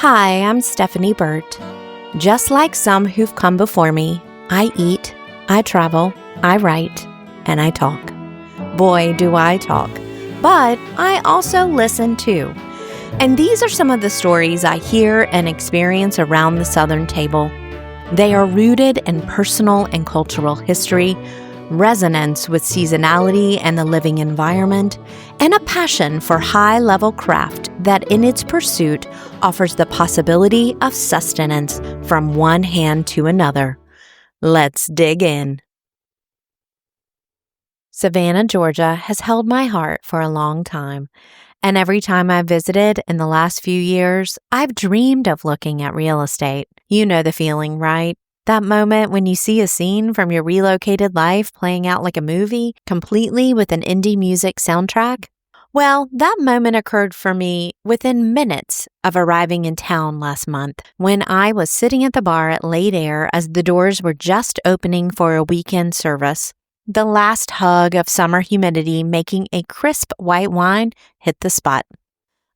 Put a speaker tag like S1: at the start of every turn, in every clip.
S1: Hi, I'm Stephanie Burt. Just like some who've come before me, I eat, I travel, I write, and I talk. Boy, do I talk. But I also listen too. And these are some of the stories I hear and experience around the Southern table. They are rooted in personal and cultural history, resonance with seasonality and the living environment, and a passion for high-level craft that in its pursuit offers the possibility of sustenance from one hand to another. Let's dig in. Savannah, Georgia has held my heart for a long time, and every time I've visited in the last few years, I've dreamed of looking at real estate. You know the feeling, right? That moment when you see a scene from your relocated life playing out like a movie, completely with an indie music soundtrack? Well, that moment occurred for me within minutes of arriving in town last month when I was sitting at the bar at Late Air as the doors were just opening for a weekend service. The last hug of summer humidity making a crisp white wine hit the spot.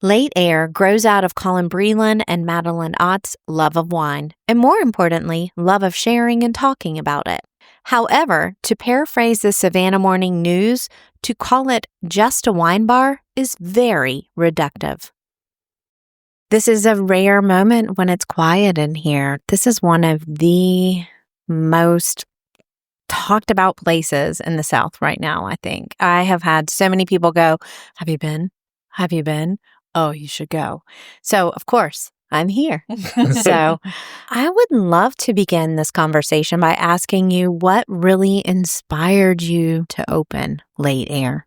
S1: Late Air grows out of Colin Breland and Madeline Ott's love of wine, and more importantly, love of sharing and talking about it. However, to paraphrase the Savannah Morning News, to call it just a wine bar is very reductive. This is a rare moment when it's quiet in here. This is one of the most talked about places in the South right now, I think. I have had so many people go, "Have you been? Have you been? Oh, you should go." So, of course, I'm here. So, I would love to begin this conversation by asking you what really inspired you to open Late Air.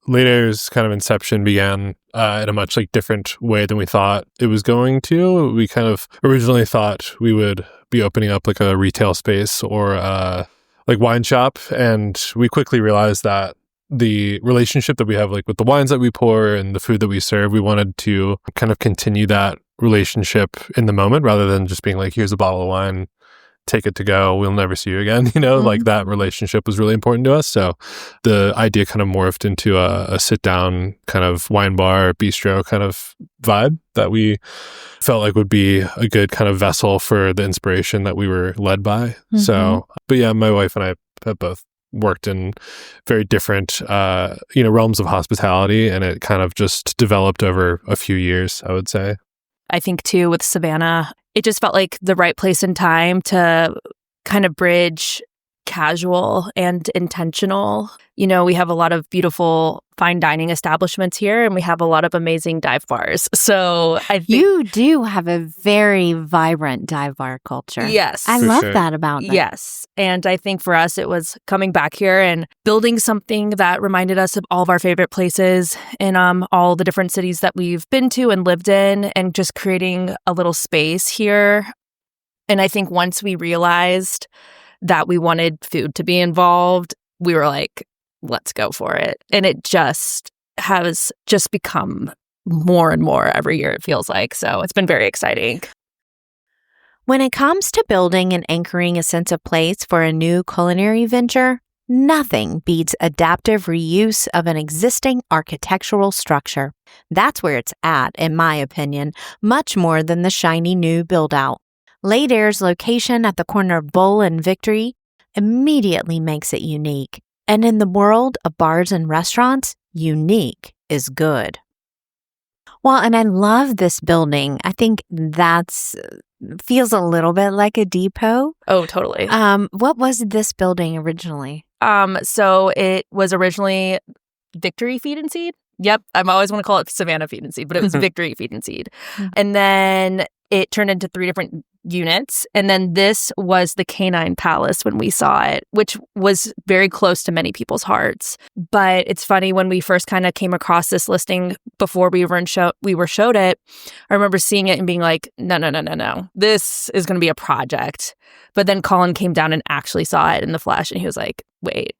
S2: Late Air's kind of inception began in a much different way than we thought it was going to. We kind of originally thought we would be opening up a retail space or wine shop, and we quickly realized that the relationship that we have with the wines that we pour and the food that we serve, we wanted to kind of continue that relationship in the moment rather than just being here's a bottle of wine, take it to go, we'll never see you again. That relationship was really important to us. So the idea kind of morphed into a sit down kind of wine bar, bistro kind of vibe that we felt would be a good kind of vessel for the inspiration that we were led by. Mm-hmm. So, but yeah, my wife and I have both worked in very different, realms of hospitality, and it kind of just developed over a few years, I would say.
S3: I think too with Savannah, it just felt like the right place and time to kind of bridge casual and intentional. We have a lot of beautiful fine dining establishments here, and we have a lot of amazing dive bars. So I think
S1: you do have a very vibrant dive bar culture.
S3: Yes.
S1: I love that about them.
S3: Yes. And I think for us, it was coming back here and building something that reminded us of all of our favorite places in all the different cities that we've been to and lived in, and just creating a little space here. And I think once we realized that we wanted food to be involved, we were like, let's go for it. And it just has just become more and more every year, it feels like. So it's been very exciting.
S1: When it comes to building and anchoring a sense of place for a new culinary venture, nothing beats adaptive reuse of an existing architectural structure. That's where it's at, in my opinion, much more than the shiny new build-out. Late Air's location at the corner of Bull and Victory immediately makes it unique. And in the world of bars and restaurants, unique is good. Well, and I love this building. I think that's feels a little bit like a depot.
S3: Oh, totally.
S1: What was this building originally?
S3: So it was originally Victory Feed and Seed. Yep. I always want to call it Savannah Feed and Seed, but it was Victory Feed and Seed. And then it turned into 3 different units. And then this was the Canine Palace when we saw it, which was very close to many people's hearts. But it's funny, when we first kind of came across this listing before we were showed it, I remember seeing it and being like, no. This is going to be a project. But then Colin came down and actually saw it in the flesh, and he was like, wait,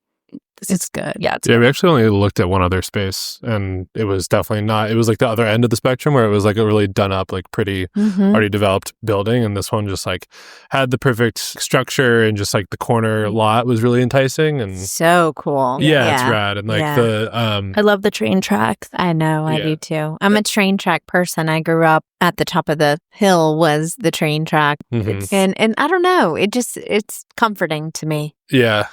S1: This is good.
S3: Yeah. It's
S2: Yeah, we actually only looked at one other space, and it was definitely not. It was like the other end of the spectrum where it was like a really done up, like pretty already developed building, and this one just like had the perfect structure, and just like the corner lot was really enticing, and
S1: So cool.
S2: yeah, it's rad, and like the
S3: I love the train tracks.
S1: I know, I do too. I'm a train track person. I grew up at the top of the hill was the train track, and I don't know, it's comforting to me.
S2: Yeah.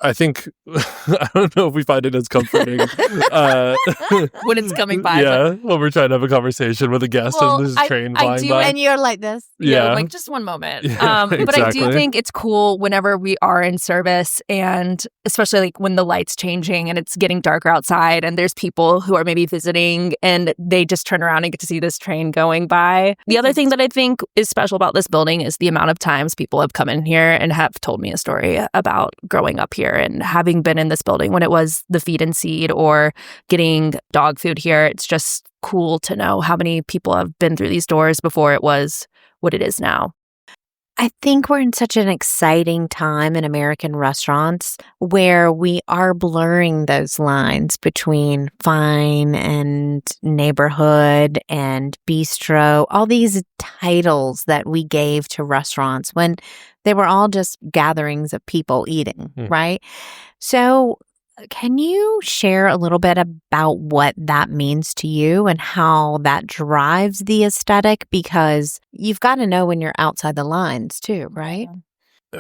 S2: I think, I don't know if we find it as comforting.
S3: When it's coming by.
S2: Yeah, when we're trying to have a conversation with a guest and there's a train flying by.
S1: And you're like this.
S2: Yeah.
S3: Like, just one moment.
S2: Yeah,
S3: But I do think it's cool whenever we are in service, and especially like when the light's changing and it's getting darker outside and there's people who are maybe visiting and they just turn around and get to see this train going by. The other thing that I think is special about this building is the amount of times people have come in here and have told me a story about growing up here and having been in this building when it was the feed and seed or getting dog food here. It's just cool to know how many people have been through these doors before it was what it is now.
S1: I think we're in such an exciting time in American restaurants where we are blurring those lines between fine and neighborhood and bistro, all these titles that we gave to restaurants when they were all just gatherings of people eating, right? So can you share a little bit about what that means to you and how that drives the aesthetic? Because you've got to know when you're outside the lines too, right?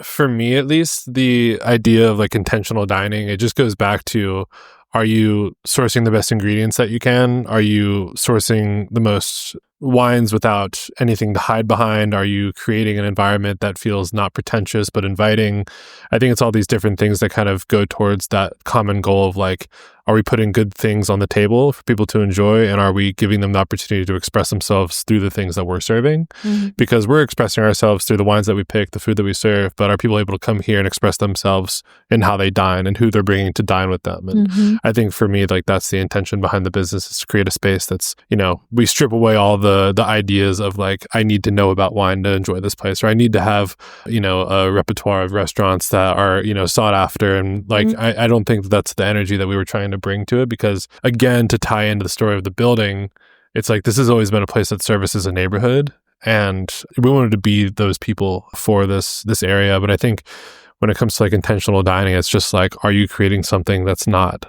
S2: For me, at least, the idea of like intentional dining, it just goes back to, are you sourcing the best ingredients that you can? Are you sourcing the most wines without anything to hide behind? Are you creating an environment that feels not pretentious but inviting? I think it's all these different things that kind of go towards that common goal of like, are we putting good things on the table for people to enjoy, and are we giving them the opportunity to express themselves through the things that we're serving? Because we're expressing ourselves through the wines that we pick, the food that we serve, but are people able to come here and express themselves in how they dine and who they're bringing to dine with them? And I think for me, like, that's the intention behind the business, is to create a space that's, you know, we strip away all the ideas of like, I need to know about wine to enjoy this place, or I need to have, you know, a repertoire of restaurants that are, you know, sought after. And like, I don't think that's the energy that we were trying to bring to it, because again, to tie into the story of the building, it's like, this has always been a place that services a neighborhood, and we wanted to be those people for this area. But I think when it comes to like intentional dining, it's just like, are you creating something that's not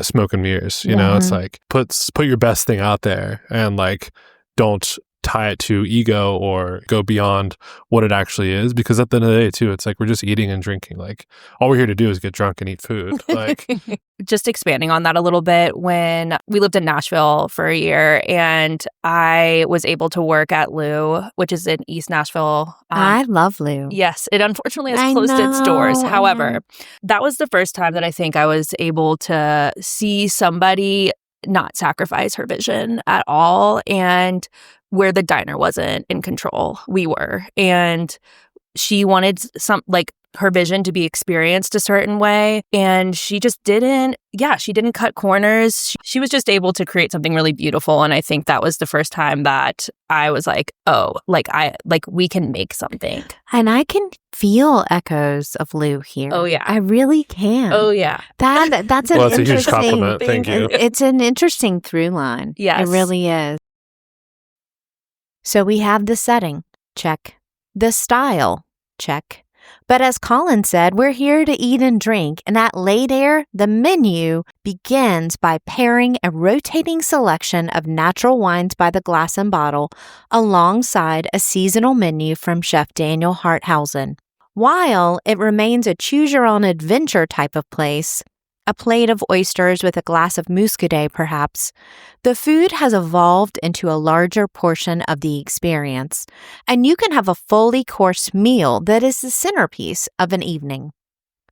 S2: smoke and mirrors? You know, it's like, put your best thing out there, and like, don't tie it to ego or go beyond what it actually is, because at the end of the day too, it's like, we're just eating and drinking. Like, all we're here to do is get drunk and eat food. Like,
S3: just expanding on that a little bit, when we lived in Nashville for a year and I was able to work at Lou, which is in East Nashville.
S1: I love Lou.
S3: Yes, it unfortunately has closed its doors. However, that was the first time that I think I was able to see somebody not sacrifice her vision at all, and where the diner wasn't in control, we were. And she wanted her vision to be experienced a certain way, and she just didn't cut corners. She was just able to create something really beautiful, and I think that was the first time that I was like, oh, we can make something.
S1: And I can feel echoes of Lou here.
S3: Oh yeah,
S1: I really can.
S3: Oh yeah,
S1: that's
S2: well,
S1: an
S2: it's a huge
S1: interesting
S2: compliment. Thank you.
S1: It's an interesting through line.
S3: Yes,
S1: it really is. So we have the setting, check. The style, check. But as Colin said, we're here to eat and drink, and at Late Air, the menu begins by pairing a rotating selection of natural wines by the glass and bottle alongside a seasonal menu from Chef Daniel Harthausen. While it remains a choose-your-own-adventure type of place, a plate of oysters with a glass of muscadet perhaps, the food has evolved into a larger portion of the experience, and you can have a fully coursed meal that is the centerpiece of an evening.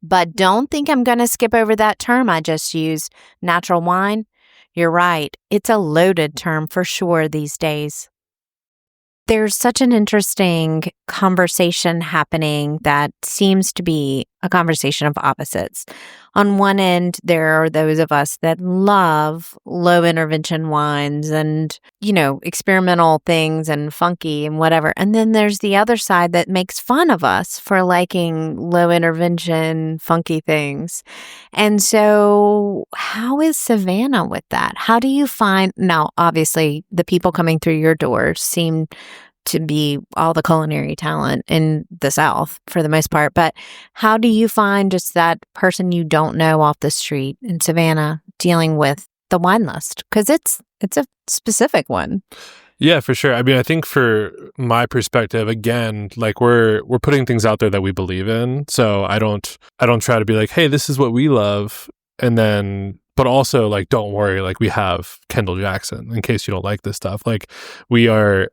S1: But don't think I'm going to skip over that term I just used, natural wine. You're right, it's a loaded term for sure these days. There's such an interesting conversation happening that seems to be a conversation of opposites. on one end, there are those of us that love low intervention wines and, experimental things and funky and whatever. And then there's the other side that makes fun of us for liking low intervention, funky things. And so how is Savannah with that? How do you find, now, obviously, the people coming through your doors seem to be all the culinary talent in the South for the most part. But how do you find just that person you don't know off the street in Savannah dealing with the wine list? Because it's a specific one.
S2: Yeah, for sure. I mean, I think for my perspective, again, like we're putting things out there that we believe in. So I don't try to be like, hey, this is what we love. And then, but also like, don't worry, like we have Kendall Jackson in case you don't like this stuff. Like we are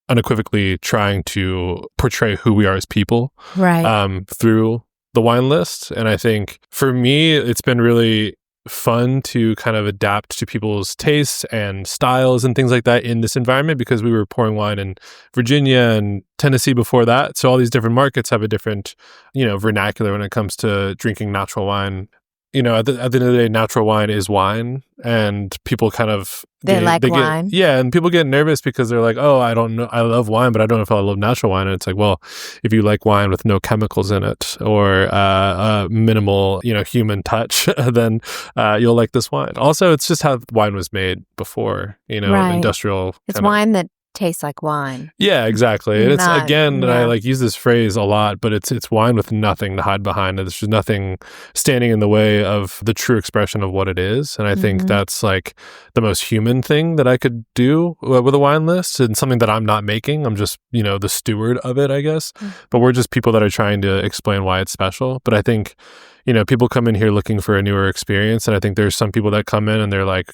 S2: unequivocally trying to portray who we are as people,
S1: right?
S2: Through the wine list. And I think for me, it's been really fun to kind of adapt to people's tastes and styles and things like that in this environment, because we were pouring wine in Virginia and Tennessee before that. So all these different markets have a different, vernacular when it comes to drinking natural wine. At the end of the day, natural wine is wine, and people kind of
S1: wine.
S2: And people get nervous because they're like, "Oh, I don't know, I love wine, but I don't know if I love natural wine." And it's like, well, if you like wine with no chemicals in it or minimal, human touch, then you'll like this wine. Also, it's just how wine was made before,
S1: right.
S2: Industrial.
S1: It's wine that tastes like wine.
S2: Yeah, exactly. And it's and I like use this phrase a lot, but it's wine with nothing to hide behind it. There's just nothing standing in the way of the true expression of what it is. And I think that's like the most human thing that I could do with a wine list, and something that I'm not making. I'm just, the steward of it, I guess. But we're just people that are trying to explain why it's special. But I think, people come in here looking for a newer experience. And I think there's some people that come in and they're like,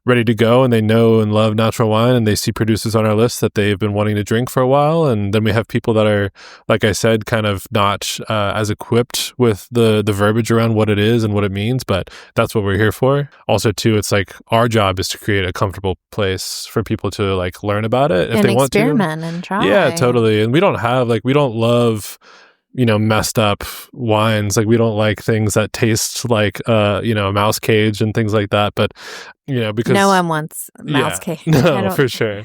S2: ready to go, and they know and love natural wine, and they see producers on our list that they've been wanting to drink for a while. And then we have people that are, like I said, kind of not as equipped with the verbiage around what it is and what it means, but that's what we're here for. Also, too, it's like our job is to create a comfortable place for people to like learn about it if they want to.
S1: Experiment and try.
S2: Yeah, totally. And we don't love messed up wines. Like we don't like things that taste like a mouse cage and things like that. But because
S1: no one wants mouse cage.
S2: No, for sure.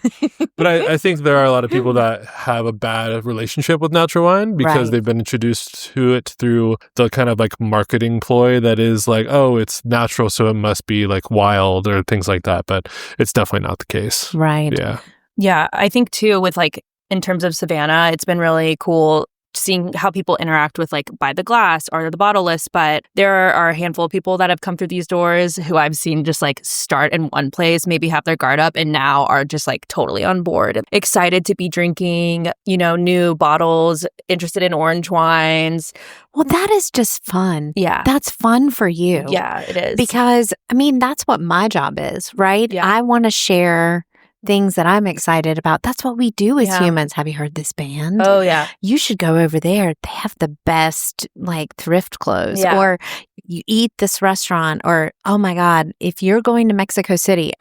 S2: But I think there are a lot of people that have a bad relationship with natural wine because they've been introduced to it through the kind of like marketing ploy that is like, oh, it's natural, so it must be like wild or things like that. But it's definitely not the case.
S1: Right.
S2: Yeah.
S3: Yeah. I think too, with like in terms of Savannah, it's been really cool seeing how people interact with like by the glass or the bottle list. But there are a handful of people that have come through these doors who I've seen just like start in one place, maybe have their guard up, and now are just like totally on board, excited to be drinking, new bottles, interested in orange wines.
S1: Well, that is just fun.
S3: Yeah.
S1: That's fun for you.
S3: Yeah, it is.
S1: Because, that's what my job is, right?
S3: Yeah.
S1: I want to share things that I'm excited about. That's what we do as humans. Have you heard this band?
S3: Oh, yeah.
S1: You should go over there. They have the best like thrift clothes.
S3: Yeah.
S1: Or you eat this restaurant, or, oh my God, if you're going to Mexico City,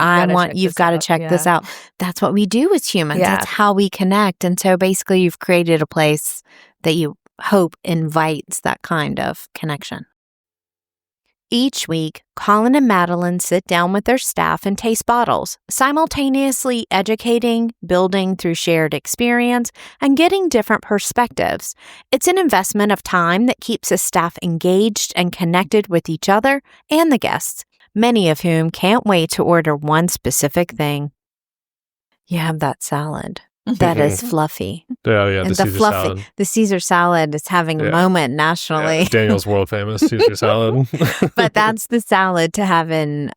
S1: you've got to check this out. That's what we do as humans.
S3: Yeah.
S1: That's how we connect. And so basically you've created a place that you hope invites that kind of connection. Each week, Colin and Madeline sit down with their staff and taste bottles, simultaneously educating, building through shared experience, and getting different perspectives. It's an investment of time that keeps the staff engaged and connected with each other and the guests, many of whom can't wait to order one specific thing. You have that salad. That is fluffy.
S2: Oh, yeah, the Caesar salad.
S1: The Caesar salad is having a moment nationally.
S2: Yeah, Daniel's world famous Caesar salad.
S1: But that's the salad to have in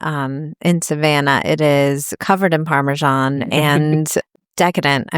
S1: Savannah. It is covered in Parmesan and decadent.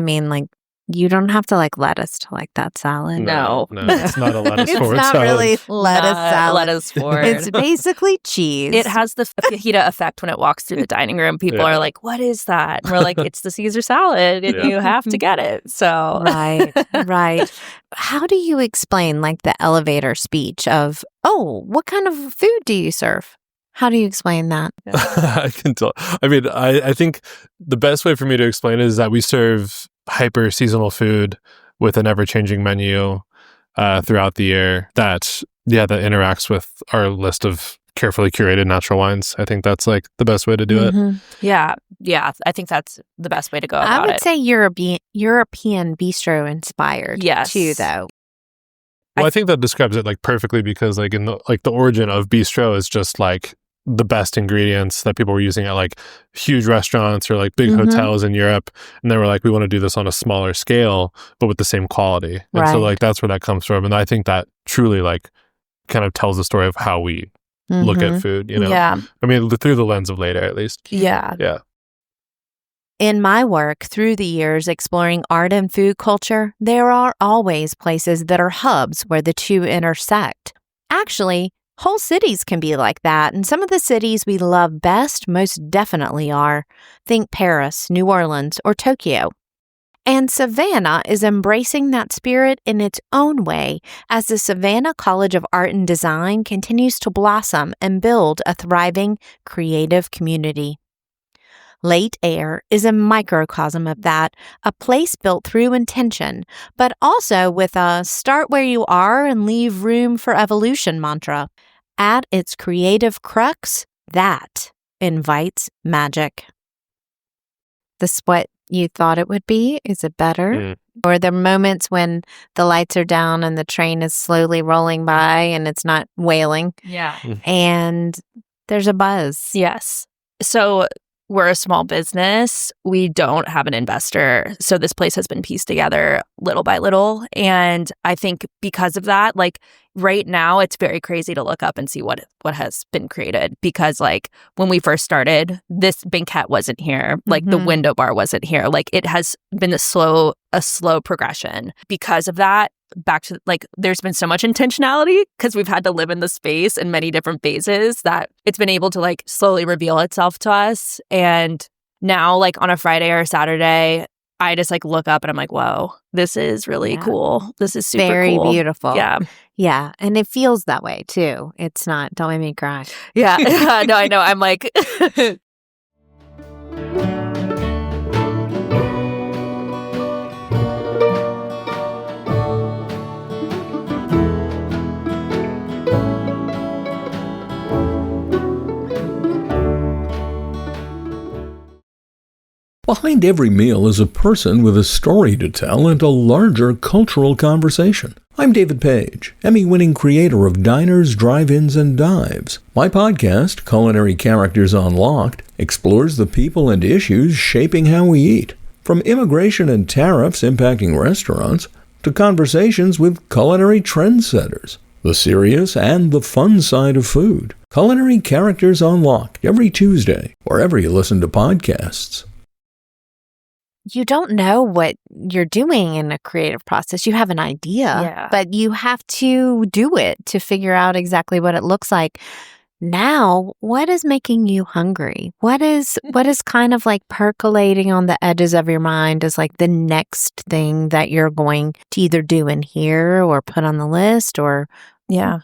S1: You don't have to like lettuce to like that salad.
S3: No,
S2: it's not a lettuce
S1: it's
S2: forward
S1: not
S2: salad.
S1: Really lettuce salad.
S3: Lettuce forward.
S1: It's basically cheese.
S3: It has the fajita effect when it walks through the dining room. People are like, "What is that?" And we're like, "It's the Caesar salad, and you have to get it." So
S1: right. How do you explain like the elevator speech of, "Oh, what kind of food do you serve?" How do you explain that?
S2: I can tell. I think the best way for me to explain it is that we serve hyper seasonal food with an ever changing menu throughout the year that that interacts with our list of carefully curated natural wines. I think that's like the best way to do it.
S3: Yeah. I think that's the best way to go about it.
S1: I would say European bistro inspired too, though.
S2: Well, I think that describes it like perfectly, because like in the origin of bistro is just like the best ingredients that people were using at like huge restaurants or like big hotels in Europe, and they were like, we want to do this on a smaller scale but with the same quality. And so like that's where that comes from, and I think that truly like kind of tells the story of how we look at food, you know?
S3: Yeah.
S2: I mean, through the lens of later, at least.
S3: Yeah.
S1: In my work through the years exploring art and food culture, there are always places that are hubs where the two intersect. Actually, whole cities can be like that, and some of the cities we love best most definitely are. Think Paris, New Orleans, or Tokyo. And Savannah is embracing that spirit in its own way as the Savannah College of Art and Design continues to blossom and build a thriving, creative community. Late Air is a microcosm of that, a place built through intention, but also with a start where you are and leave room for evolution mantra. At its creative crux, that invites magic. This what you thought it would be? Is it better? Or the moments when the lights are down and the train is slowly rolling by and it's not wailing.
S3: Yeah.
S1: And there's a buzz.
S3: Yes. So we're a small business. We don't have an investor. So this place has been pieced together little by little. And I think because of that, like right now, it's very crazy to look up and see what has been created. Because like when we first started, this banquette wasn't here. Like the window bar wasn't here. Like it has been a slow progression. Because of that, back to like there's been so much intentionality because we've had to live in the space in many different phases that it's been able to like slowly reveal itself to us. And now like on a Friday or a Saturday, I just like look up and I'm like, whoa, this is really cool. This is super
S1: very
S3: cool.
S1: Beautiful.
S3: Yeah.
S1: Yeah. And it feels that way too. It's not, don't make me cry.
S3: Yeah. No, I know. I'm like
S4: Behind every meal is a person with a story to tell and a larger cultural conversation. I'm David Page, Emmy-winning creator of Diners, Drive-Ins, and Dives. My podcast, Culinary Characters Unlocked, explores the people and issues shaping how we eat. From immigration and tariffs impacting restaurants, to conversations with culinary trendsetters, the serious and the fun side of food. Culinary Characters Unlocked, every Tuesday, wherever you listen to podcasts.
S1: You don't know what you're doing in a creative process. You have an idea, but you have to do it to figure out exactly what it looks like. Now, what is making you hungry? What is kind of like percolating on the edges of your mind as like the next thing that you're going to either do in here or put on the list or
S3: Yeah.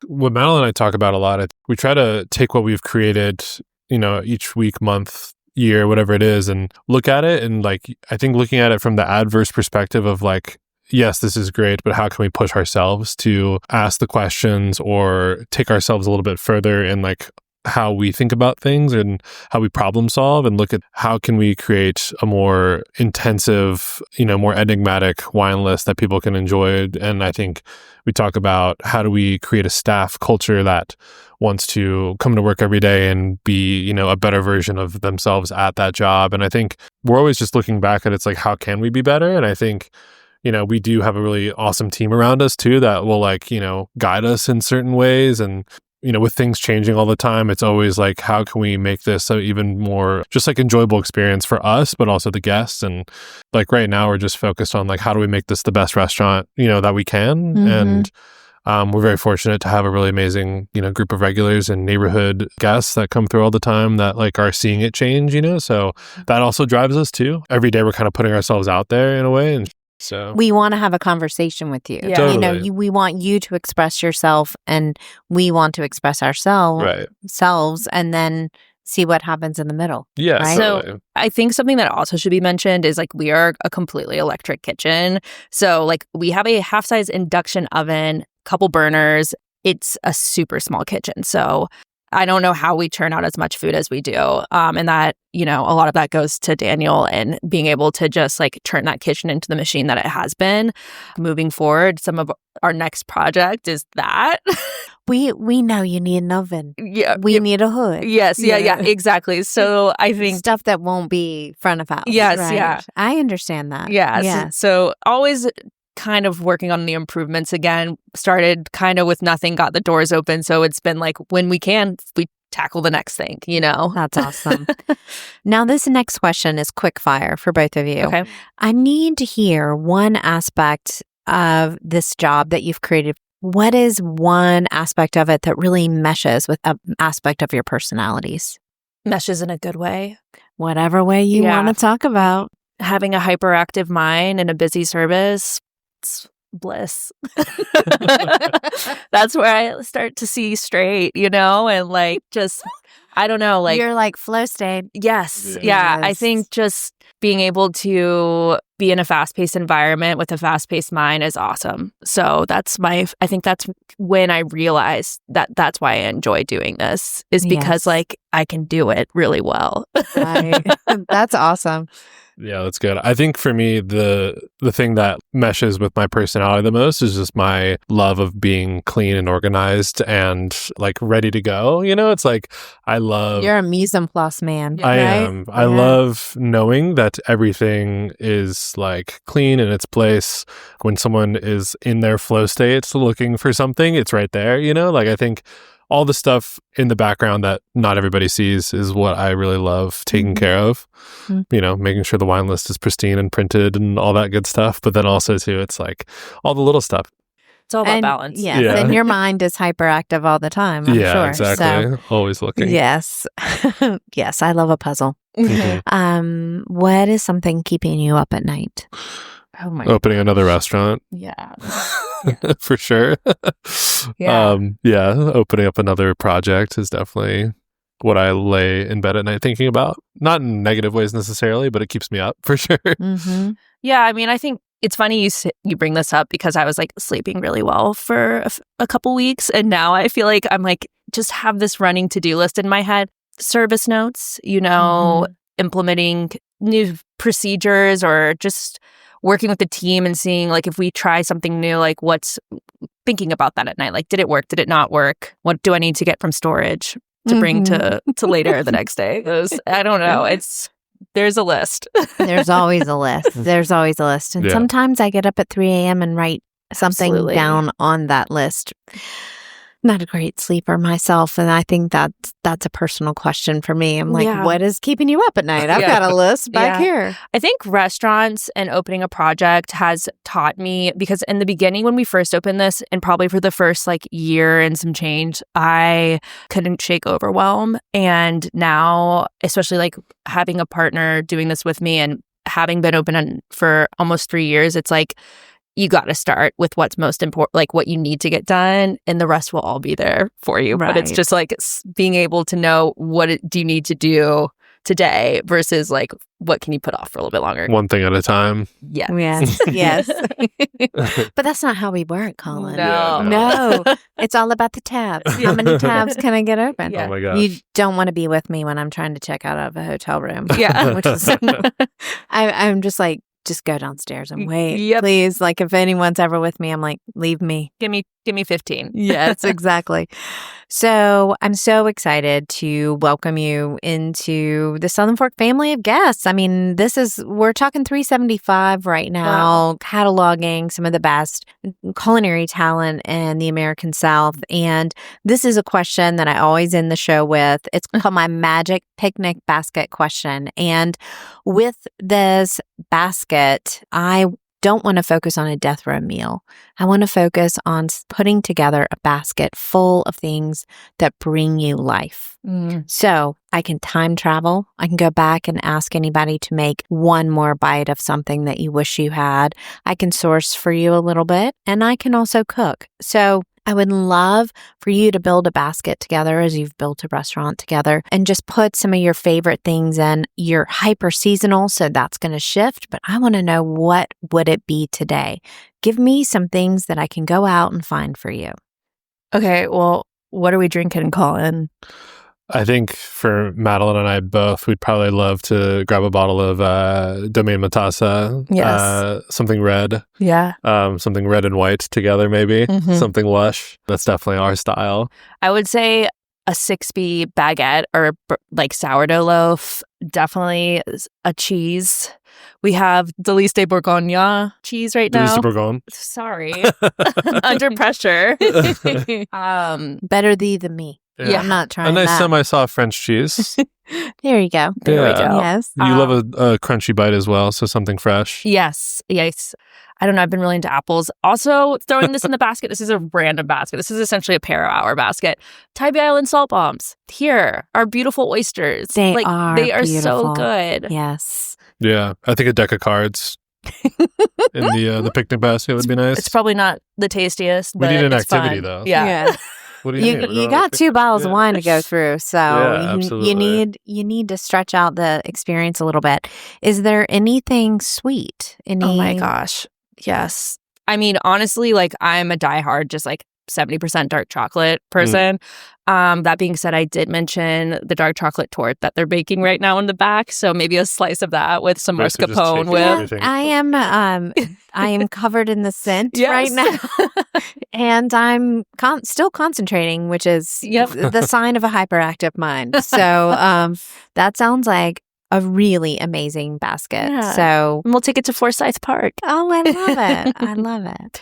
S2: What Madeline and I talk about a lot, we try to take what we've created, each week, month, year, whatever it is, and look at it. And like, I think looking at it from the adverse perspective of like, yes, this is great, but how can we push ourselves to ask the questions or take ourselves a little bit further in like how we think about things and how we problem solve, and look at how can we create a more intensive, more enigmatic wine list that people can enjoy. And I think we talk about how do we create a staff culture that wants to come to work every day and be, a better version of themselves at that job. And I think we're always just looking back at it's like, how can we be better? And I think, we do have a really awesome team around us too that will like, guide us in certain ways. And, with things changing all the time, it's always like, how can we make this an even more just like enjoyable experience for us, but also the guests? And like right now we're just focused on like, how do we make this the best restaurant, that we can? And we're very fortunate to have a really amazing, group of regulars and neighborhood guests that come through all the time that like are seeing it change, so that also drives us too. Every day we're kind of putting ourselves out there in a way. And so
S1: we want to have a conversation with you.
S3: Yeah.
S2: Totally.
S1: We want you to express yourself and we want to express ourselves and then see what happens in the middle.
S2: Yeah.
S1: Right?
S2: Totally.
S3: So I think something that also should be mentioned is like we are a completely electric kitchen. So like we have a half-size induction oven, couple burners, it's a super small kitchen. So I don't know how we churn out as much food as we do. And that, a lot of that goes to Daniel and being able to just like turn that kitchen into the machine that it has been. Moving forward, some of our next project is that.
S1: We know you need an oven.
S3: Yeah.
S1: We need a hood.
S3: Yes. Yeah, exactly. So I think
S1: stuff that won't be front of house.
S3: Yes.
S1: Right?
S3: Yeah.
S1: I understand that.
S3: Yeah.
S1: Yes.
S3: So always kind of working on the improvements again. Started kind of with nothing, got the doors open. So it's been like when we can, we tackle the next thing,
S1: That's awesome. Now, this next question is quick fire for both of you.
S3: Okay.
S1: I need to hear one aspect of this job that you've created. What is one aspect of it that really meshes with an aspect of your personalities?
S3: Meshes in a good way.
S1: Whatever way you want to talk about.
S3: Having a hyperactive mind and a busy service, it's bliss. That's where I start to see straight, and like just, I don't know, like.
S1: You're like flow state.
S3: Yes. Yeah. I think just being able to be in a fast-paced environment with a fast-paced mind is awesome. So I think that's when I realized that that's why I enjoy doing this, is because like I can do it really well.
S1: Right. That's awesome.
S2: Yeah, that's good. I think for me, the thing that meshes with my personality the most is just my love of being clean and organized and like ready to go. It's like I love.
S1: You're a mise en place man.
S2: I
S1: right?
S2: am. I love knowing that everything is like clean in its place. When someone is in their flow state looking for something, it's right there. Like I think all the stuff in the background that not everybody sees is what I really love taking care of. Making sure the wine list is pristine and printed and all that good stuff. But then also too, it's like all the little stuff.
S3: It's all about balance.
S1: Yes,
S2: yeah.
S1: And your mind is hyperactive all the time, I'm sure.
S2: Exactly. So, always looking.
S1: Yes. Yes, I love a puzzle.
S2: Mm-hmm.
S1: What is something keeping you up at night?
S3: Oh my
S2: Opening another restaurant.
S3: Yeah.
S2: For sure. Opening up another project is definitely what I lay in bed at night thinking about. Not in negative ways necessarily, but it keeps me up for sure.
S1: Mm-hmm.
S3: Yeah, I mean, I think it's funny you bring this up because I was like sleeping really well for a couple weeks, and now I feel like I'm like just have this running to-do list in my head. Service notes, implementing new procedures, or just working with the team and seeing like if we try something new, like what's thinking about that at night. Like, did it work? Did it not work? What do I need to get from storage to bring to later the next day? I don't know. There's a list.
S1: There's always a list. There's always a list. And sometimes I get up at 3 a.m. and write something down on that list. Not a great sleeper myself, and I think that's a personal question for me. I'm like, what is keeping you up at night? I've got a list back here.
S3: I think restaurants and opening a project has taught me, because in the beginning when we first opened this, and probably for the first like year and some change, I couldn't shake overwhelm. And now, especially like having a partner doing this with me and having been open for almost 3 years, it's like, you got to start with what's most important, like what you need to get done, and the rest will all be there for you. Right. But it's just like being able to know do you need to do today versus like what can you put off for a little bit longer.
S2: One thing at a time.
S1: Yes. Yes. But that's not how we work, Colin.
S3: No.
S1: It's all about the tabs. How many tabs can I get open?
S2: Yeah. Oh my gosh.
S1: You don't want to be with me when I'm trying to check out of a hotel room.
S3: Yeah.
S1: Which is I'm just like, just go downstairs and wait, please. Like if anyone's ever with me, I'm like, leave me.
S3: Give me 15.
S1: Yes, exactly. So I'm so excited to welcome you into the Southern Fork family of guests. I mean, we're talking 375 right now, cataloging some of the best culinary talent in the American South. And this is a question that I always end the show with. It's called my magic picnic basket question. And with this basket, I don't want to focus on a death row meal. I want to focus on putting together a basket full of things that bring you life. So I can time travel. I can go back and ask anybody to make one more bite of something that you wish you had. I can source for you a little bit, and I can also cook. So I would love for you to build a basket together as you've built a restaurant together, and just put some of your favorite things in. You're hyper seasonal, so that's going to shift, but I want to know, what would it be today? Give me some things that I can go out and find for you.
S3: Okay, well, what are we drinking, Colin?
S2: I think for Madeline and I both, we'd probably love to grab a bottle of Domaine Matassa.
S3: Yes.
S2: Something red.
S3: Yeah.
S2: Something red and white together, maybe.
S3: Mhm.
S2: Something lush. That's definitely our style.
S3: I would say a 6B baguette or like sourdough loaf. Definitely a cheese. We have Delice de Bourgogne cheese right now.
S2: Delice de Bourgogne.
S3: Sorry. Under pressure.
S1: Better thee than me.
S3: Yeah.
S1: I'm not trying
S2: A nice
S1: that.
S2: semi-soft French cheese.
S1: There you go.
S3: There we
S2: Yeah.
S3: go.
S1: Yes.
S2: You love a crunchy bite as well, so something fresh.
S3: Yes. I don't know. I've been really into apples. Also, throwing this in the basket. This is a random basket. This is essentially a Para Hour basket. Tybee Island salt bombs. Here, our beautiful oysters.
S1: They
S3: They are
S1: beautiful.
S3: so good.
S1: Yes.
S2: Yeah, I think a deck of cards in the picnic basket would be nice.
S3: It's probably not the tastiest,
S2: We
S3: but
S2: need an
S3: it's
S2: activity,
S3: fun.
S2: though.
S3: Yeah.
S2: What do you mean?
S1: You got 2 bottles of wine to go through, so
S2: Yeah,
S1: you
S2: absolutely.
S1: need to stretch out the experience a little bit. Is there anything sweet?
S3: Oh my gosh. Yes. I mean, honestly, like I'm a diehard, just like 70% dark chocolate person. That being said, I did mention the dark chocolate torte that they're baking right now in the back. So maybe a slice of that with some
S2: Right, so just
S3: mascarpone
S2: take
S3: with.
S2: everything.
S1: I am covered in the scent
S3: Yes.
S1: right now, and I'm still concentrating, which is
S3: Yep.
S1: the sign of a hyperactive mind. So that sounds like a really amazing basket.
S3: Yeah.
S1: So
S3: And we'll take it to Forsyth Park.
S1: I love it. I love it.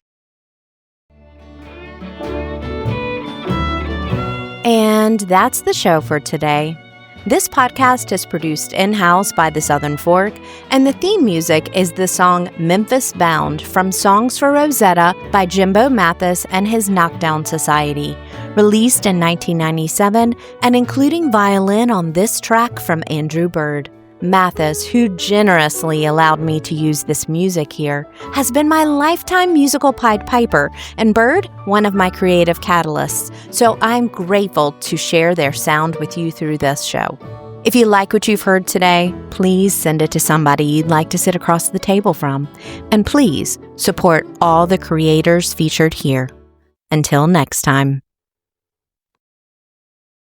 S1: And that's the show for today. This podcast is produced in-house by the Southern Fork, and the theme music is the song Memphis Bound from Songs for Rosetta by Jimbo Mathis and his Knockdown Society, released in 1997 and including violin on this track from Andrew Bird. Mathis, who generously allowed me to use this music here, has been my lifetime musical Pied Piper, and Bird, one of my creative catalysts, so I'm grateful to share their sound with you through this show. If you like what you've heard today, please send it to somebody you'd like to sit across the table from, and please support all the creators featured here. Until next time.